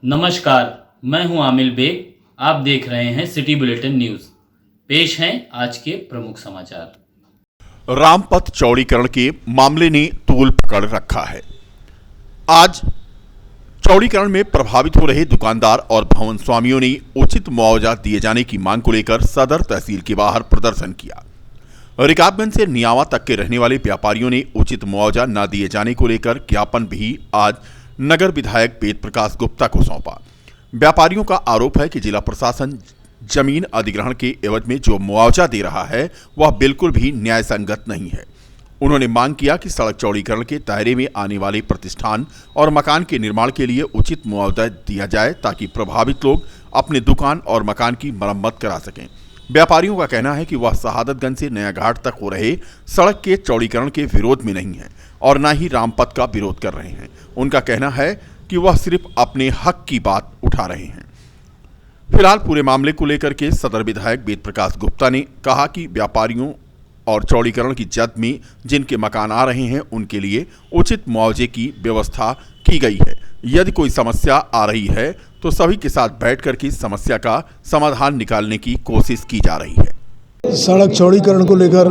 नमस्कार, मैं हूं आमिल बेग। आप देख रहे हैं सिटी बुलेटिन न्यूज़। पेश हैं आज के प्रमुख समाचार। रामपथ चौड़ीकरण के मामले ने तूल पकड़ रखा है। आज चौड़ीकरण में प्रभावित हो रहे दुकानदार और भवन स्वामियों ने उचित मुआवजा दिए जाने की मांग को लेकर सदर तहसील के बाहर प्रदर्शन किया। रिकाबगंज से नियावा तक के रहने वाले व्यापारियों ने उचित मुआवजा न दिए जाने को लेकर ज्ञापन भी आज नगर विधायक वेद प्रकाश गुप्ता को सौंपा। व्यापारियों का आरोप है कि जिला प्रशासन जमीन अधिग्रहण के एवज में जो मुआवजा दे रहा है वह बिल्कुल भी न्याय संगत नहीं है। उन्होंने मांग किया कि सड़क चौड़ीकरण के दायरे में आने वाले प्रतिष्ठान और मकान के निर्माण के लिए उचित मुआवजा दिया जाए ताकि प्रभावित लोग अपने दुकान और मकान की मरम्मत करा सकें। व्यापारियों का कहना है कि वह शहादतगंज से नया घाट तक हो रहे सड़क के चौड़ीकरण के विरोध में नहीं है और न ही रामपथ का विरोध कर रहे हैं। उनका कहना है कि वह सिर्फ अपने हक की बात उठा रहे हैं। फिलहाल पूरे मामले को लेकर के सदर विधायक वेद प्रकाश गुप्ता ने कहा कि व्यापारियों और चौड़ीकरण की जद में जिनके मकान आ रहे हैं उनके लिए उचित मुआवजे की व्यवस्था की गई है। यदि कोई समस्या आ रही है तो सभी के साथ बैठकर के समस्या का समाधान निकालने की कोशिश की जा रही है। सड़क चौड़ीकरण को लेकर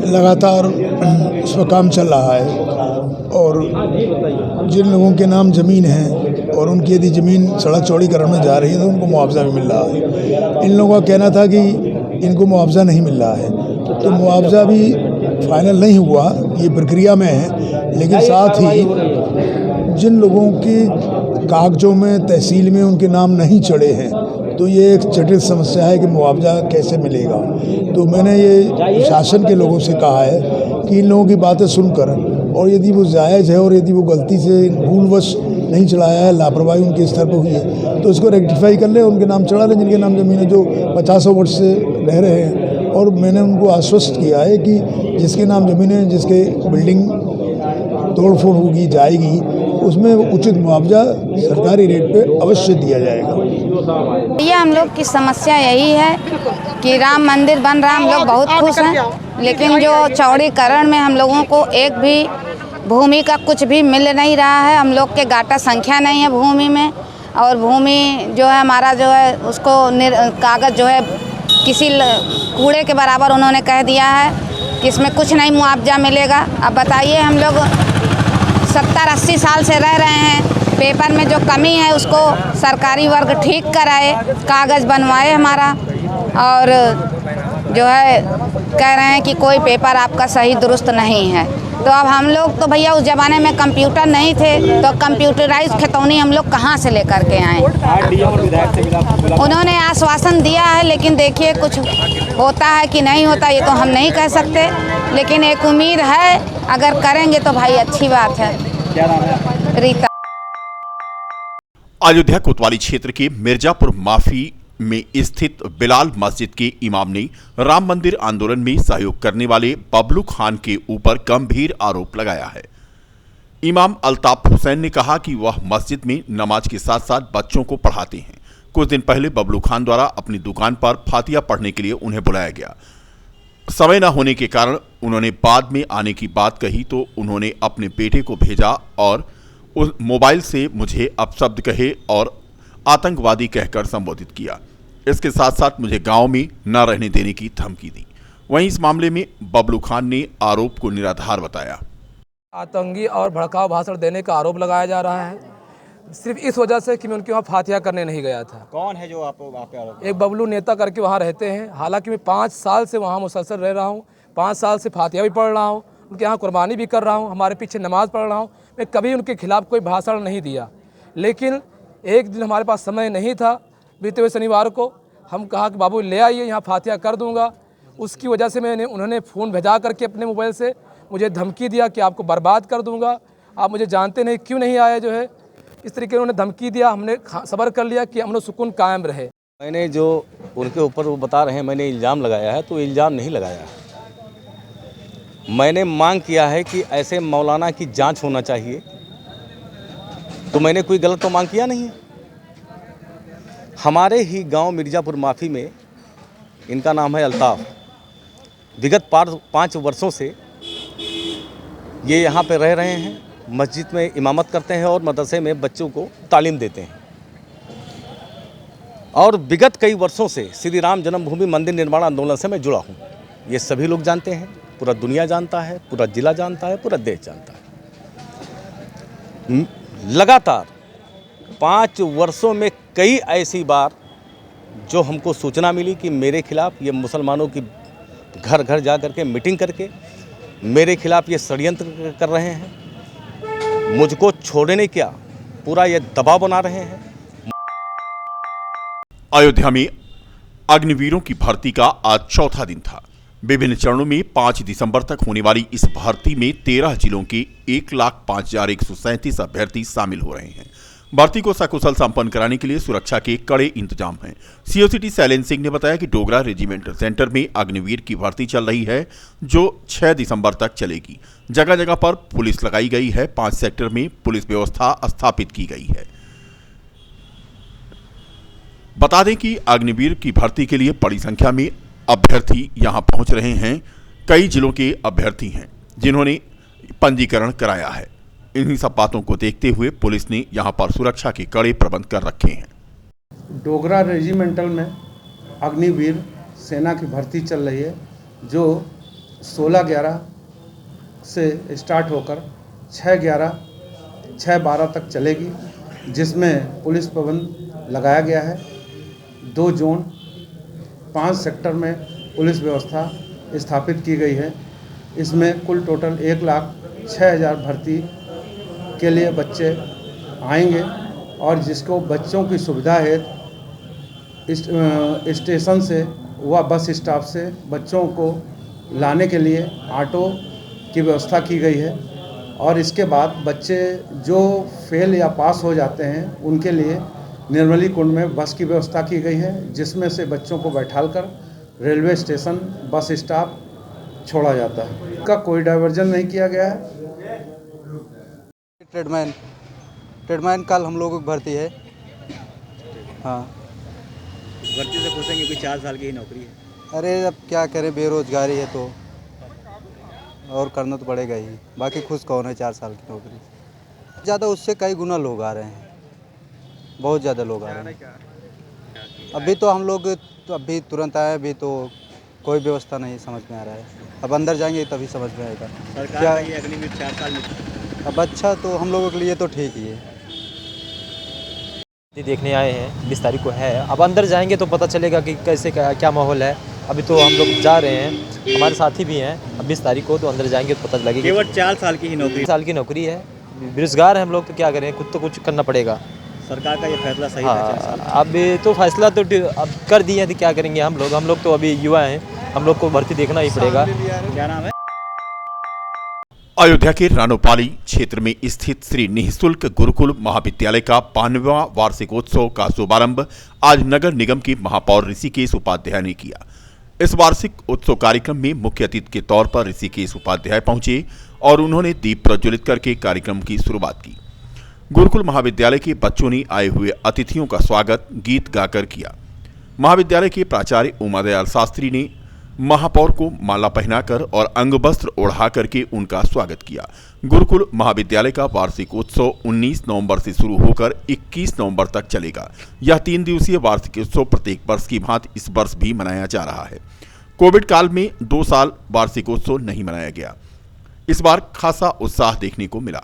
लगातार उस पर काम चल रहा है और जिन लोगों के नाम ज़मीन है और उनकी यदि ज़मीन सड़क चौड़ीकरण में जा रही है तो उनको मुआवजा भी मिल रहा है। इन लोगों का कहना था कि इनको मुआवजा नहीं मिल रहा है, तो मुआवजा भी फाइनल नहीं हुआ, ये प्रक्रिया में है। लेकिन साथ ही जिन लोगों के कागजों में तहसील में उनके नाम नहीं चढ़े हैं तो ये एक जटिल समस्या है कि मुआवजा कैसे मिलेगा। तो मैंने ये शासन के लोगों से कहा है कि इन लोगों की बातें सुनकर और यदि वो जायज़ है और यदि वो गलती से भूलवश नहीं चढ़ाया है, लापरवाही उनके स्तर पर हुई है तो इसको रेक्टिफाई कर ले, उनके नाम चढ़ा लें जिनके नाम ज़मीन है, जो 50 वर्ष से रह रहे हैं। और मैंने उनको आश्वस्त किया है कि जिसके नाम ज़मीन है, जिसके बिल्डिंग तोड़फोड़ होगी जाएगी, उसमें उचित मुआवजा सरकारी रेट पे अवश्य दिया जाएगा। ये हम लोग की समस्या यही है कि राम मंदिर बन रहा, हम लोग बहुत खुश हैं, लेकिन जो चौड़ीकरण में हम लोगों को एक भी भूमि का कुछ भी मिल नहीं रहा है। हम लोग के गाटा संख्या नहीं है भूमि में, और भूमि जो है हमारा जो है उसको कागज़ जो है किसी कूड़े के बराबर उन्होंने कह दिया है कि इसमें कुछ नहीं मुआवजा मिलेगा। अब बताइए, हम लोग 70-80 साल से रह रहे हैं, पेपर में जो कमी है उसको सरकारी वर्ग ठीक कराए, कागज़ बनवाए हमारा, और जो है कह रहे हैं कि कोई पेपर आपका सही दुरुस्त नहीं है। तो अब हम लोग तो भैया उस ज़माने में कंप्यूटर नहीं थे, तो कंप्यूटराइज खतौनी हम लोग कहाँ से लेकर के आए। उन्होंने आश्वासन दिया है, लेकिन देखिए कुछ होता है कि नहीं होता ये तो हम नहीं कह सकते, लेकिन एक उम्मीद है, अगर करेंगे तो भाई अच्छी बात है। क्या नाम है? रीता। अयोध्या कोतवाली क्षेत्र के मिर्जापुर माफी में स्थित बिलाल मस्जिद के इमाम ने राम मंदिर आंदोलन में सहयोग करने वाले बबलू खान के ऊपर गंभीर आरोप लगाया है। इमाम अल्ताफ हुसैन ने कहा कि वह मस्जिद में नमाज के साथ साथ बच्चों को पढ़ाते हैं। कुछ दिन पहले बबलू खान द्वारा अपनी दुकान पर फातिया पढ़ने के लिए उन्हें बुलाया गया। समय न होने के कारण उन्होंने बाद में आने की बात कही तो उन्होंने अपने बेटे को भेजा और उस मोबाइल से मुझे अपशब्द कहे और आतंकवादी कहकर संबोधित किया। इसके साथ साथ मुझे गांव में न रहने देने की धमकी दी। वहीं इस मामले में बबलू खान ने आरोप को निराधार बताया। आतंकी और भड़काऊ भाषण देने का आरोप लगाया जा रहा है, सिर्फ इस वजह से कि मैं उनके वहाँ फातिया करने नहीं गया था। कौन है जो आप वहाँ पे आरोप? एक बबलू नेता करके वहाँ रहते हैं। हालांकि मैं 5 साल से वहाँ मुसलसल रह रहा हूँ, 5 साल से फातिया भी पढ़ रहा हूँ, उनके यहाँ कुर्बानी भी कर रहा हूँ, हमारे पीछे नमाज़ पढ़ रहा हूँ। मैं कभी उनके खिलाफ़ कोई भाषण नहीं दिया, लेकिन एक दिन हमारे पास समय नहीं था, बीते हुए शनिवार को हम कहा कि बाबू ले आइए, यहाँ फातिया कर दूंगा। उसकी वजह से उन्होंने फ़ोन भेजा करके अपने मोबाइल से मुझे धमकी दिया कि आपको बर्बाद कर दूंगा, आप मुझे जानते नहीं, क्यों नहीं आए, जो है इस तरीके उन्होंने धमकी दिया। हमने सब्र कर लिया कि हम लोग सुकून कायम रहे। मैंने जो उनके ऊपर वो बता रहे हैं मैंने इल्ज़ाम लगाया है, तो इल्ज़ाम नहीं लगाया। मैंने मांग किया है कि ऐसे मौलाना की जांच होना चाहिए, तो मैंने कोई गलत तो मांग किया नहीं है। हमारे ही गांव मिर्ज़ापुर माफी में इनका नाम है अल्ताफ़। विगत 5 वर्षों से ये यहाँ पे रह रहे हैं मस्जिद में इमामत करते हैं और मदरसे में बच्चों को तालीम देते हैं। और विगत कई वर्षों से श्री राम जन्मभूमि मंदिर निर्माण आंदोलन से मैं जुड़ा हूँ। ये सभी लोग जानते हैं, पूरा दुनिया जानता है, पूरा जिला जानता है, पूरा देश जानता है। लगातार 5 वर्षों में कई ऐसी बार जो हमको सूचना मिली कि मेरे खिलाफ ये मुसलमानों की घर घर जा करके मीटिंग करके मेरे खिलाफ ये षड्यंत्र कर रहे हैं, मुझको छोड़ने क्या पूरा ये दबाव बना रहे हैं। अयोध्या में अग्निवीरों की भर्ती का आज चौथा दिन था। विभिन्न चरणों में 5 दिसंबर तक होने वाली इस भर्ती में 13 जिलों के 1,05,137 अभ्यर्थी शामिल हो रहे हैं। भर्ती को सकुशल संपन्न कराने के लिए सुरक्षा के कड़े इंतजाम हैं। सीओसीटी शैलेंद्र सिंह ने बताया कि डोगरा रेजिमेंटल सेंटर में अग्निवीर की भर्ती चल रही है, जो 6 दिसंबर तक चलेगी। जगह जगह पर पुलिस लगाई गई है। 5 सेक्टर में पुलिस व्यवस्था स्थापित की गई है। बता दें कि अग्निवीर की भर्ती के लिए बड़ी संख्या में अभ्यर्थी यहां पहुंच रहे हैं। कई जिलों के अभ्यर्थी हैं जिन्होंने पंजीकरण कराया है। इन्हीं सब बातों को देखते हुए पुलिस ने यहां पर सुरक्षा के कड़े प्रबंध कर रखे हैं। डोगरा रेजिमेंटल में अग्निवीर सेना की भर्ती चल रही है, जो 16/11 से स्टार्ट होकर 6/12 तक चलेगी, जिसमें पुलिस प्रबंध लगाया गया है। 2 जोन 5 सेक्टर में पुलिस व्यवस्था स्थापित की गई है। इसमें कुल टोटल 1,06,000 भर्ती के लिए बच्चे आएंगे और जिसको बच्चों की सुविधा है स्टेशन से व बस स्टॉप से बच्चों को लाने के लिए ऑटो की व्यवस्था की गई है। और इसके बाद बच्चे जो फेल या पास हो जाते हैं उनके लिए निर्मली कुंड में बस की व्यवस्था की गई है, जिसमें से बच्चों को बैठालकर रेलवे स्टेशन बस स्टॉप छोड़ा जाता है। इसका कोई डाइवर्जन नहीं किया गया है। ट्रेडमैन कल हम लोगों की भर्ती है। हाँ, भर्ती से खुश हैं क्योंकि 4 साल की ही नौकरी है। अरे अब क्या करें, बेरोजगारी है तो और करना तो पड़ेगा ही। बाकी खुश कौन है 4 साल की नौकरी। ज़्यादा उससे कई गुना लोग आ रहे हैं, बहुत ज़्यादा लोग आ रहे हैं। अभी तो हम लोग तो अभी तुरंत आए, अभी तो कोई व्यवस्था नहीं समझ में आ रहा है। अब अंदर जाएंगे तभी समझ में आएगा। सरकार क्या ये अग्निवीर 4 साल में अब अच्छा तो हम लोगों के लिए तो ठीक ही है। देखने आए हैं, 20 तारीख को है। अब अंदर जाएंगे तो पता चलेगा कि कैसे क्या माहौल है। अभी तो हम लोग जा रहे हैं, हमारे साथी भी हैं। अब 20 तारीख को तो अंदर जाएंगे तो पता लगेगा। केवल 4 साल की ही नौकरी, 4 साल की नौकरी है। बेरोजगार हैं हम लोग तो क्या करें, खुद तो कुछ करना पड़ेगा। सरकार का ये फैसला सही था। हाँ, अब तो फैसला तो अब कर दिए तो क्या करेंगे हम लोग तो अभी युवा हैं, हम लोग को भर्ती देखना ही पड़ेगा। क्या नाम है? अयोध्या के रानोपाली क्षेत्र में स्थित श्री निःशुल्क गुरुकुल महाविद्यालय का 92वां वार्षिकोत्सव का शुभारंभ आज नगर निगम के महापौर ऋषिकेश उपाध्याय ने किया। इस वार्षिक उत्सव कार्यक्रम में मुख्य अतिथि के तौर पर ऋषिकेश उपाध्याय पहुंचे और उन्होंने दीप प्रज्वलित करके कार्यक्रम की शुरुआत की। गुरुकुल महाविद्यालय के बच्चों ने आए हुए अतिथियों का स्वागत गीत गाकर किया। महाविद्यालय के प्राचार्य उमादयाल शास्त्री ने महापौर को माला पहनाकर और अंगवस्त्र ओढ़ा करके उनका स्वागत किया। गुरुकुल महाविद्यालय का वार्षिक उत्सव 19 नवंबर से शुरू होकर 21 नवंबर तक चलेगा। यह 3 दिवसीय वार्षिक उत्सव प्रत्येक वर्ष की भांति इस वर्ष भी मनाया जा रहा है। कोविड काल में 2 साल वार्षिकोत्सव नहीं मनाया गया। इस बार खासा उत्साह देखने को मिला।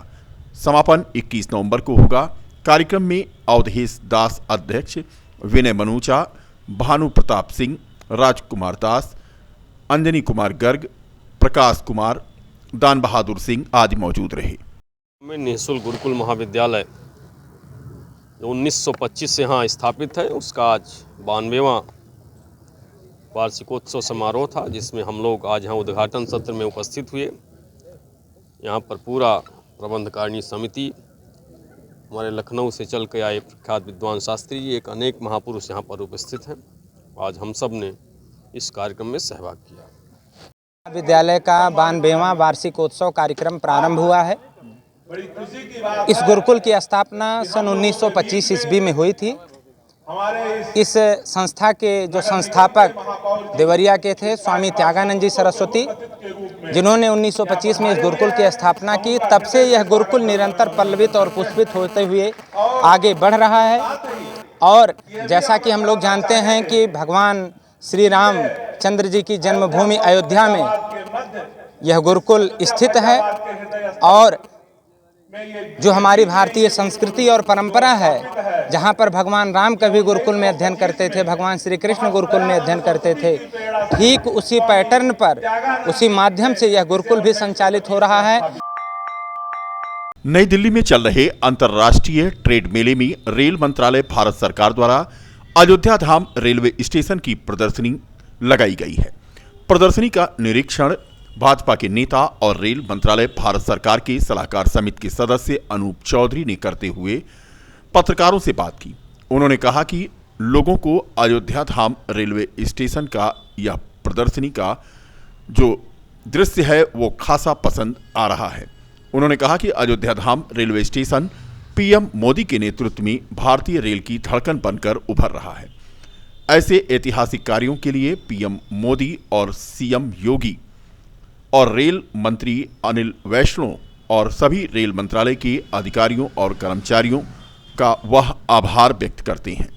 समापन 21 नवंबर को होगा। कार्यक्रम में अवधेश दास अध्यक्ष, विनय मनूचा, भानु प्रताप सिंह, राजकुमार दास, अंजनी कुमार गर्ग, प्रकाश कुमार, दान बहादुर सिंह आदि मौजूद रहे। निःशुल्क गुरुकुल महाविद्यालय जो 1925 से यहाँ स्थापित है, उसका आज 92वां वार्षिकोत्सव समारोह था, जिसमें हम लोग आज यहाँ उद्घाटन सत्र में उपस्थित हुए। यहाँ पर पूरा प्रबंधकारिणी समिति, हमारे लखनऊ से चल के आए प्रख्यात विद्वान शास्त्री जी, एक अनेक महापुरुष यहाँ पर उपस्थित हैं। आज हम सब ने इस कार्यक्रम में सहभाग किया। विद्यालय का 92वां वार्षिकोत्सव कार्यक्रम प्रारंभ हुआ है। इस गुरुकुल की स्थापना सन 1925 ईस्वी में हुई थी। इस संस्था के जो संस्थापक देवरिया के थे स्वामी त्यागानंद जी सरस्वती, जिन्होंने 1925 में इस गुरुकुल की स्थापना की। तब से यह गुरुकुल निरंतर पल्लवित और पुष्पित होते हुए आगे बढ़ रहा है। और जैसा कि हम लोग जानते हैं कि भगवान श्री राम चंद्र जी की जन्मभूमि अयोध्या में यह गुरुकुल स्थित है। और जो हमारी भारतीय संस्कृति और परंपरा है, जहाँ पर भगवान राम कभी गुरुकुल में अध्ययन करते थे, भगवान श्री कृष्ण गुरुकुल में अध्ययन करते थे, ठीक उसी पैटर्न पर, उसी माध्यम से यह गुरुकुल भी संचालित हो रहा है। नई दिल्ली में चल रहे अंतर्राष्ट्रीय ट्रेड मेले में रेल मंत्रालय भारत सरकार द्वारा अयोध्या धाम रेलवे स्टेशन की प्रदर्शनी लगाई गई है। प्रदर्शनी का निरीक्षण भाजपा के नेता और रेल मंत्रालय भारत सरकार के सलाहकार समिति के सदस्य अनूप चौधरी ने करते हुए पत्रकारों से बात की। उन्होंने कहा कि लोगों को अयोध्या धाम रेलवे स्टेशन का यह प्रदर्शनी का जो दृश्य है वो खासा पसंद आ रहा है। उन्होंने कहा कि अयोध्या धाम रेलवे स्टेशन पीएम मोदी के नेतृत्व में भारतीय रेल की धड़कन बनकर उभर रहा है। ऐसे ऐतिहासिक कार्यों के लिए पीएम मोदी और सीएम योगी और रेल मंत्री अनिल वैष्णव और सभी रेल मंत्रालय के अधिकारियों और कर्मचारियों का वह आभार व्यक्त करते हैं।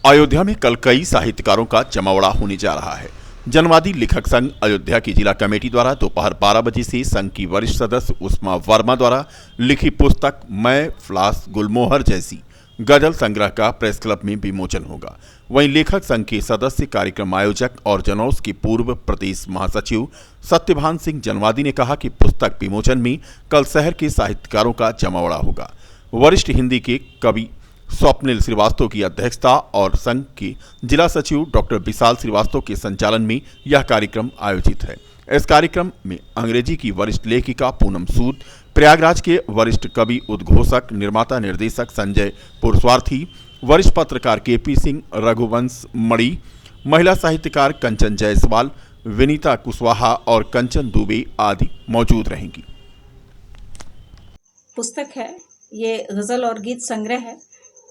अयोध्या में कल कई साहित्यकारों का जमावड़ा होने जा रहा है। जनवादी लेखक संघ अयोध्या की जिला कमेटी द्वारा दोपहर 12 बजे से संघ की वरिष्ठ सदस्य उस्मा वर्मा द्वारा लिखी पुस्तक मैं फ्लास गुलमोहर जैसी गजल संग्रह का प्रेस क्लब में विमोचन होगा। वहीं लेखक संघ के सदस्य, कार्यक्रम आयोजक और जनौस के पूर्व प्रदेश महासचिव सत्यभान सिंह जनवादी ने कहा कि पुस्तक विमोचन में कल शहर के साहित्यकारों का जमावड़ा होगा। वरिष्ठ हिंदी के कवि स्वप्निल श्रीवास्तव की अध्यक्षता और संघ के जिला सचिव डॉक्टर विशाल श्रीवास्तव के संचालन में यह कार्यक्रम आयोजित है। इस कार्यक्रम में अंग्रेजी की वरिष्ठ लेखिका पूनम सूद, प्रयागराज के वरिष्ठ कवि, उद्घोषक, निर्माता, निर्देशक संजय पुरस्वार्थी, वरिष्ठ पत्रकार केपी सिंह, रघुवंश मणि, महिला साहित्यकार कंचन जायसवाल, विनीता कुशवाहा और कंचन दुबे आदि मौजूद रहेंगी। पुस्तक है ये गज़ल और गीत संग्रह है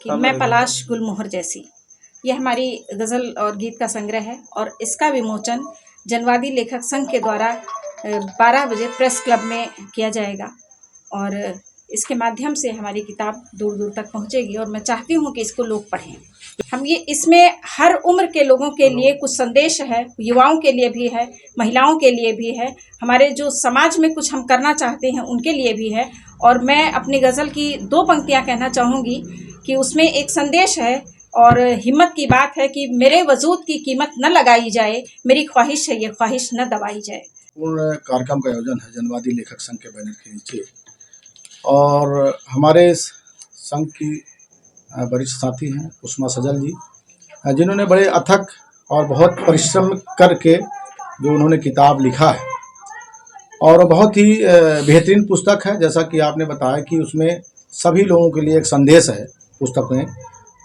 कि मैं पलाश गुलमोहर जैसी। यह हमारी गज़ल और गीत का संग्रह है और इसका विमोचन जनवादी लेखक संघ के द्वारा 12 बजे प्रेस क्लब में किया जाएगा और इसके माध्यम से हमारी किताब दूर दूर तक पहुंचेगी और मैं चाहती हूं कि इसको लोग पढ़ें। हम ये इसमें हर उम्र के लोगों के लिए कुछ संदेश है, युवाओं के लिए भी है, महिलाओं के लिए भी है, हमारे जो समाज में कुछ हम करना चाहते हैं उनके लिए भी है। और मैं अपनी गज़ल की 2 पंक्तियां कहना चाहूँगी कि उसमें एक संदेश है और हिम्मत की बात है कि मेरे वजूद की कीमत न लगाई जाए, मेरी ख्वाहिश है ये ख्वाहिश न दबाई जाए। पूर्ण कार्यक्रम का आयोजन है जनवादी लेखक संघ के बैनर के नीचे और हमारे संघ की वरिष्ठ साथी हैं उस्मा सजल जी, जिन्होंने बड़े अथक और बहुत परिश्रम करके जो उन्होंने किताब लिखा है और बहुत ही बेहतरीन पुस्तक है। जैसा कि आपने बताया कि उसमें सभी लोगों के लिए एक संदेश है पुस्तक में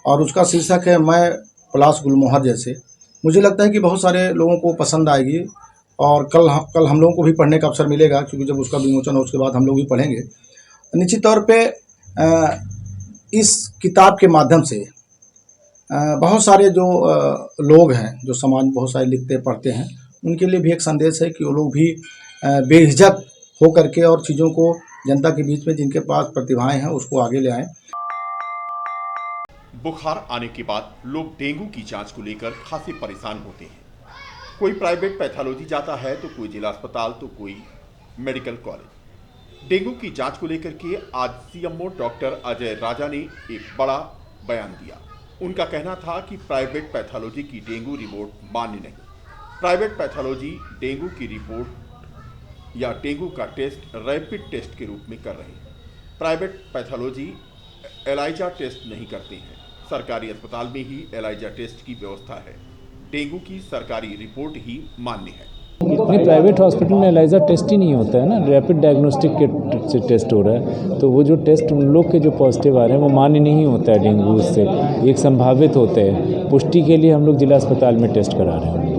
और उसका शीर्षक है मैं पलाश गुलमोहर जैसे। मुझे लगता है कि बहुत सारे लोगों को पसंद आएगी और कल हम लोगों को भी पढ़ने का अवसर मिलेगा, क्योंकि जब उसका विमोचन हो उसके बाद हम लोग भी पढ़ेंगे। निश्चित तौर पे इस किताब के माध्यम से बहुत सारे जो लोग हैं, जो समाज बहुत सारे लिखते पढ़ते हैं, उनके लिए भी एक संदेश है कि वो लोग भी बेहिचक हो करके और चीज़ों को जनता के बीच में जिनके पास प्रतिभाएं हैं उसको आगे ले आएँ। बुखार आने के बाद लोग डेंगू की जांच को लेकर खासे परेशान होते हैं। कोई प्राइवेट पैथोलॉजी जाता है तो कोई जिला अस्पताल तो कोई मेडिकल कॉलेज। डेंगू की जांच को लेकर के आज सीएमओ डॉक्टर अजय राजा ने एक बड़ा बयान दिया। उनका कहना था कि प्राइवेट पैथोलॉजी की डेंगू रिपोर्ट मान्य नहीं। प्राइवेट पैथोलॉजी डेंगू की रिपोर्ट या डेंगू का टेस्ट रैपिड टेस्ट के रूप में कर रहे हैं। प्राइवेट पैथोलॉजी एलाइजा टेस्ट नहीं करते हैं। सरकारी अस्पताल में ही एलाइजा टेस्ट की व्यवस्था है। डेंगू की सरकारी रिपोर्ट ही मान्य है। इतने प्राइवेट हॉस्पिटल में एलाइजा टेस्ट ही नहीं होता है ना, रैपिड डायग्नोस्टिक के से टेस्ट हो रहा है, तो वो जो टेस्ट उन लोग के जो पॉजिटिव आ रहे हैं वो मान्य नहीं होता है डेंगू से, एक संभावित होते हैं। पुष्टि के लिए हम लोग जिला अस्पताल में टेस्ट करा रहे हैं।